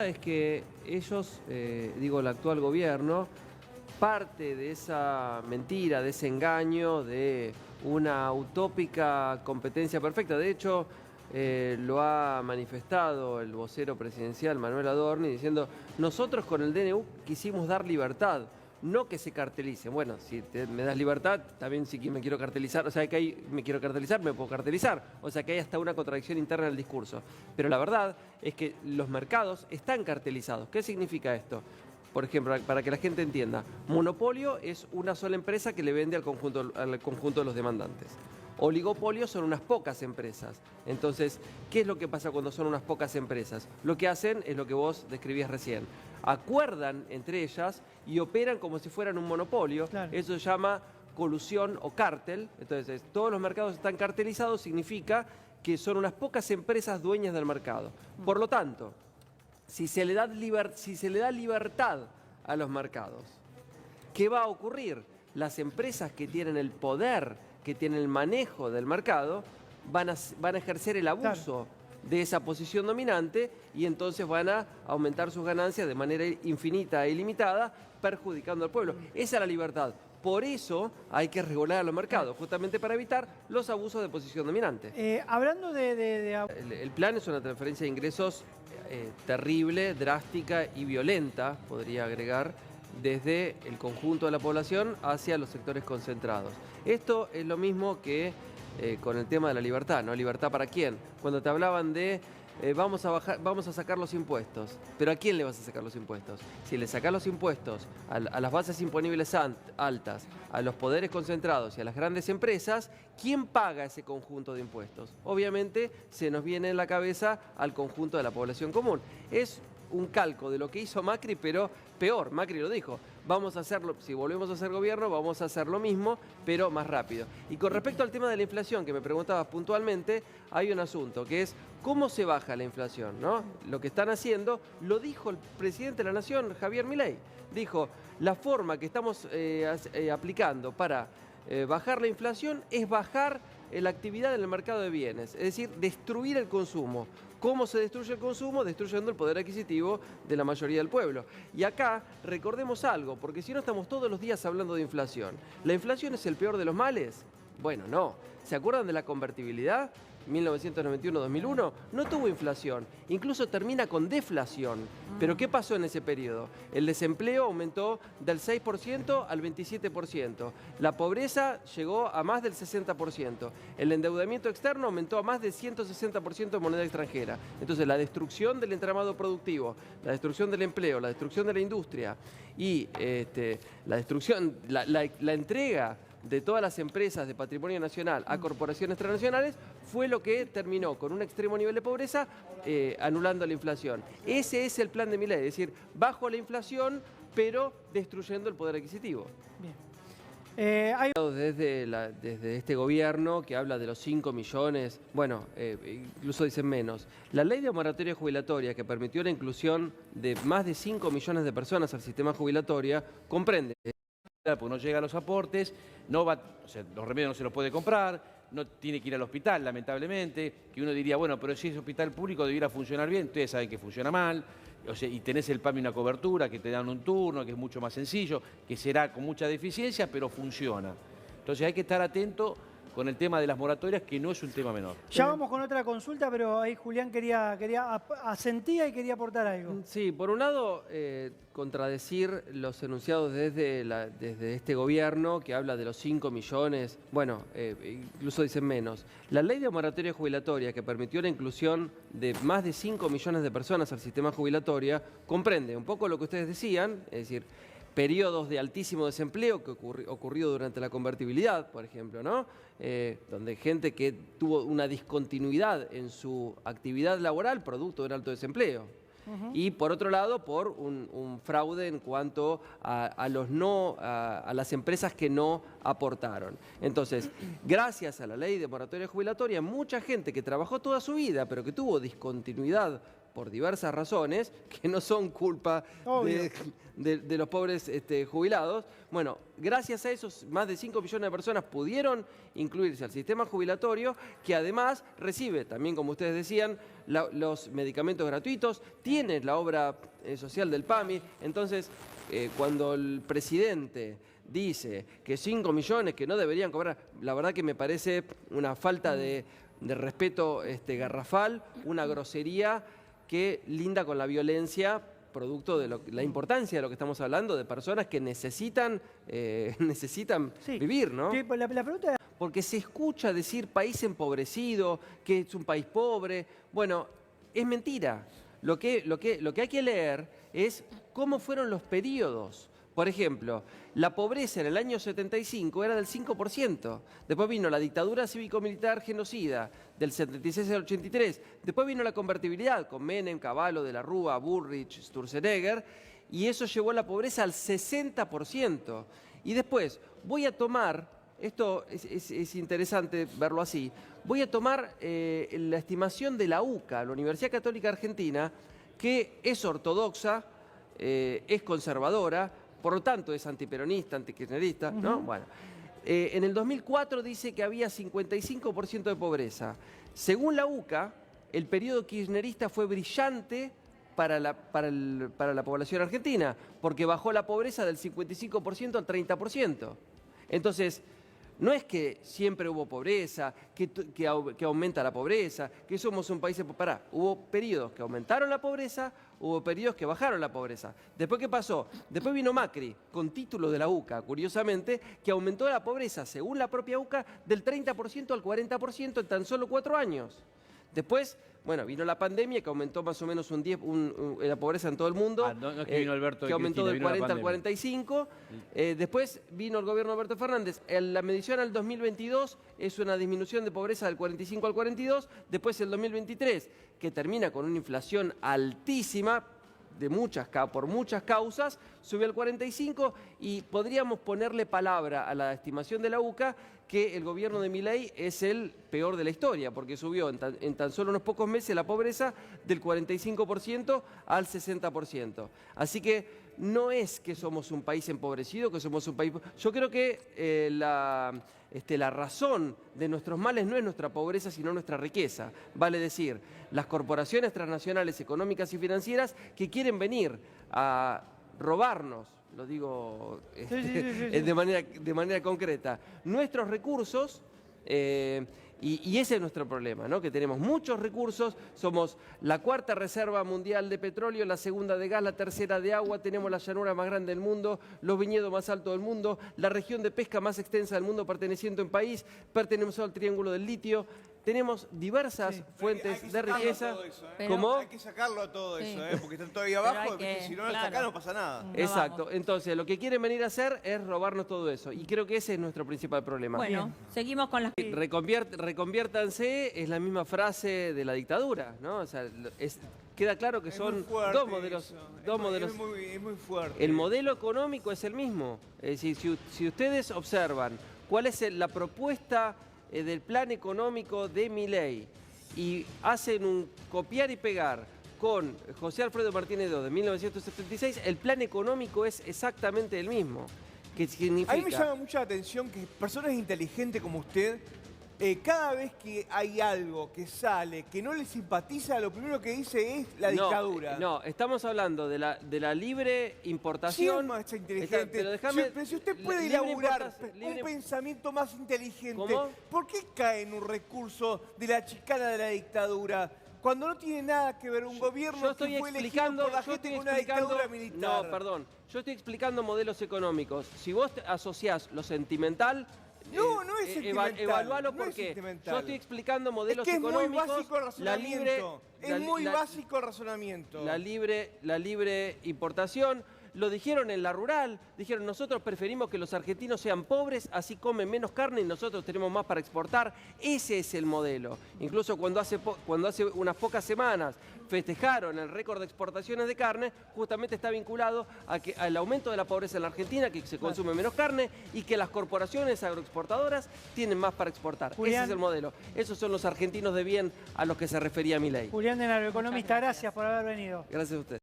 Es que ellos, digo, el actual gobierno, parte de esa mentira, de ese engaño, de una utópica competencia perfecta. De hecho, lo ha manifestado el vocero presidencial Manuel Adorni diciendo: nosotros con el DNU quisimos dar libertad, no que se cartelice. Bueno, si me das libertad, también si me quiero cartelizar, o sea que ahí me quiero cartelizar, me puedo cartelizar. O sea que hay hasta una contradicción interna en el discurso. Pero la verdad es que los mercados están cartelizados. ¿Qué significa esto? Por ejemplo, para que la gente entienda, monopolio es una sola empresa que le vende al conjunto de los demandantes. Oligopolio son unas pocas empresas. Entonces, ¿qué es lo que pasa cuando son unas pocas empresas? Lo que hacen es lo que vos describías recién. Acuerdan entre ellas y operan como si fueran un monopolio. Claro. Eso se llama colusión o cártel. Entonces, todos los mercados están cartelizados, significa que son unas pocas empresas dueñas del mercado. Por lo tanto, si se le da libertad a los mercados, ¿qué va a ocurrir? Las empresas que tienen el poder, que tienen el manejo del mercado, van a ejercer el abuso de esa posición dominante y entonces van a aumentar sus ganancias de manera infinita e ilimitada, perjudicando al pueblo. Esa es la libertad. Por eso hay que regular a los mercados, justamente para evitar los abusos de posición dominante. Hablando El plan es una transferencia de ingresos terrible, drástica y violenta, podría agregar, desde el conjunto de la población hacia los sectores concentrados. Esto es lo mismo que con el tema de la libertad, ¿no? ¿Libertad para quién? Cuando te hablaban de vamos a sacar los impuestos. ¿Pero a quién le vas a sacar los impuestos? Si le sacás los impuestos a las bases imponibles altas, a los poderes concentrados y a las grandes empresas, ¿quién paga ese conjunto de impuestos? Obviamente se nos viene en la cabeza al conjunto de la población común. Es un calco de lo que hizo Macri, pero peor. Macri lo dijo: vamos a hacerlo, si volvemos a hacer gobierno, vamos a hacer lo mismo, pero más rápido. Y con respecto al tema de la inflación, que me preguntabas puntualmente, hay un asunto, que es cómo se baja la inflación, ¿no? Lo que están haciendo, lo dijo el presidente de la Nación, Javier Milei. Dijo: la forma que estamos aplicando para bajar la inflación es bajar la actividad en el mercado de bienes, es decir, destruir el consumo. ¿Cómo se destruye el consumo? Destruyendo el poder adquisitivo de la mayoría del pueblo. Y acá recordemos algo, porque si no estamos todos los días hablando de inflación. ¿La inflación es el peor de los males? Bueno, no. ¿Se acuerdan de la convertibilidad? 1991-2001 no tuvo inflación, incluso termina con deflación. ¿Pero qué pasó en ese periodo? El desempleo aumentó del 6% al 27%, la pobreza llegó a más del 60%, el endeudamiento externo aumentó a más del 160% en moneda extranjera. Entonces la destrucción del entramado productivo, la destrucción del empleo, la destrucción de la industria y la entrega de todas las empresas de patrimonio nacional a corporaciones transnacionales fue lo que terminó con un extremo nivel de pobreza, anulando la inflación. Ese es el plan de Milei, es decir, bajo la inflación, pero destruyendo el poder adquisitivo. Bien. Desde este gobierno que habla de los 5 millones, bueno, incluso dicen menos. La ley de moratoria jubilatoria que permitió la inclusión de más de 5 millones de personas al sistema jubilatorio comprende, porque no llega a los aportes, o sea, los remedios no se los puede comprar, no tiene que ir al hospital, lamentablemente, que uno diría, bueno, pero si es hospital público debiera funcionar bien, ustedes saben que funciona mal, o sea, y tenés el PAMI una cobertura, que te dan un turno, que es mucho más sencillo, que será con mucha deficiencia, pero funciona. Entonces hay que estar atento con el tema de las moratorias, que no es un tema menor. Ya vamos con otra consulta, pero ahí Julián asentía y quería aportar algo. Sí, por un lado, contradecir los enunciados desde este gobierno que habla de los 5 millones, bueno, incluso dicen menos. La ley de moratoria jubilatoria que permitió la inclusión de más de 5 millones de personas al sistema jubilatorio comprende un poco lo que ustedes decían, es decir, periodos de altísimo desempleo que ocurrió durante la convertibilidad, por ejemplo, ¿no? Donde gente que tuvo una discontinuidad en su actividad laboral producto del alto desempleo. Y por otro lado, por un fraude en cuanto a las empresas que no aportaron. Entonces, gracias a la ley de moratoria jubilatoria, mucha gente que trabajó toda su vida, pero que tuvo discontinuidad por diversas razones, que no son culpa de los pobres jubilados. Bueno, gracias a esos más de 5 millones de personas pudieron incluirse al sistema jubilatorio, que además recibe, también como ustedes decían, los medicamentos gratuitos, tiene la obra social del PAMI. Entonces, cuando el presidente dice que 5 millones que no deberían cobrar, la verdad que me parece una falta de respeto garrafal, una grosería que linda con la violencia, producto de la importancia de lo que estamos hablando, de personas que necesitan vivir, ¿no? Sí, la pregunta es... Porque se escucha decir país empobrecido, que es un país pobre. Bueno, es mentira. Lo que hay que leer es cómo fueron los periodos. Por ejemplo, la pobreza en el año 75 era del 5%. Después vino la dictadura cívico-militar genocida del 76 al 83. Después vino la convertibilidad con Menem, Cavallo, De la Rúa, Bullrich, Sturzenegger. Y eso llevó la pobreza al 60%. Y después voy a tomar, esto es interesante verlo así, voy a tomar la estimación de la UCA, la Universidad Católica Argentina, que es ortodoxa, es conservadora, por lo tanto es antiperonista, antikirchnerista, ¿no? Bueno, en el 2004 dice que había 55% de pobreza. Según la UCA, el periodo kirchnerista fue brillante para la población argentina, porque bajó la pobreza del 55% al 30%. Entonces, no es que siempre hubo pobreza, que aumenta la pobreza, que somos un país... Pará, hubo periodos que aumentaron la pobreza, hubo periodos que bajaron la pobreza. Después, ¿qué pasó? Después vino Macri, con título de la UCA, curiosamente, que aumentó la pobreza, según la propia UCA, del 30% al 40% en tan solo 4 años. Después, bueno, vino la pandemia, que aumentó más o menos la pobreza en todo el mundo. No es que vino Alberto que aumentó del 40 al 45. 45. Después vino el gobierno de Alberto Fernández. La medición al 2022 es una disminución de pobreza del 45 al 42. Después el 2023, que termina con una inflación altísima, por muchas causas, subió al 45, y podríamos ponerle palabra a la estimación de la UCA que el gobierno de Milei es el peor de la historia, porque subió en tan solo unos pocos meses la pobreza del 45% al 60%. Así que no es que somos un país empobrecido, que somos un país... Yo creo que la razón de nuestros males no es nuestra pobreza, sino nuestra riqueza. Vale decir, las corporaciones transnacionales económicas y financieras que quieren venir a robarnos, lo digo de manera concreta, nuestros recursos, y ese es nuestro problema, ¿no? Que tenemos muchos recursos, somos la 4ª reserva mundial de petróleo, la 2ª de gas, la 3ª de agua, tenemos la llanura más grande del mundo, los viñedos más altos del mundo, la región de pesca más extensa del mundo perteneciente a un país, pertenecemos al Triángulo del Litio. Tenemos diversas fuentes de riqueza. ¿Cómo? Hay que sacarlo a todo eso, porque están todavía abajo, porque si no lo sacan no pasa nada. Exacto. Entonces, lo que quieren venir a hacer es robarnos todo eso. Y creo que ese es nuestro principal problema. Bueno, seguimos con las... Reconviértanse es la misma frase de la dictadura, ¿no? O sea, queda claro que son dos modelos. Es muy fuerte. El modelo económico es el mismo. Es decir, si ustedes observan cuál es la propuesta del plan económico de Milei y hacen un copiar y pegar con José Alfredo Martínez II de 1976, el plan económico es exactamente el mismo. ¿Qué significa? A mí me llama mucha atención que personas inteligentes como usted, cada vez que hay algo que sale que no le simpatiza, lo primero que dice es la dictadura. No, estamos hablando de la libre importación. Sí, más inteligente. Pero si usted puede elaborar un pensamiento más inteligente, ¿cómo? ¿Por qué cae en un recurso de la chicana de la dictadura? Cuando no tiene nada que ver un gobierno que fue elegido por la gente con una dictadura militar. No, perdón. Yo estoy explicando modelos económicos. Si vos asociás lo sentimental... No es sentimental. Evalualo no porque es yo estoy explicando modelos es económicos. Muy básico el razonamiento. Es muy básico el razonamiento. La libre importación. lo dijeron en La Rural, dijeron nosotros preferimos que los argentinos sean pobres, así comen menos carne y nosotros tenemos más para exportar. Ese es el modelo. Incluso cuando hace unas pocas semanas festejaron el récord de exportaciones de carne, justamente está vinculado al aumento de la pobreza en la Argentina, que se consume menos carne y que las corporaciones agroexportadoras tienen más para exportar. Julián, ese es el modelo. Esos son los argentinos de bien a los que se refería Milei. Julián Denaro, economista, gracias por haber venido. Gracias a usted.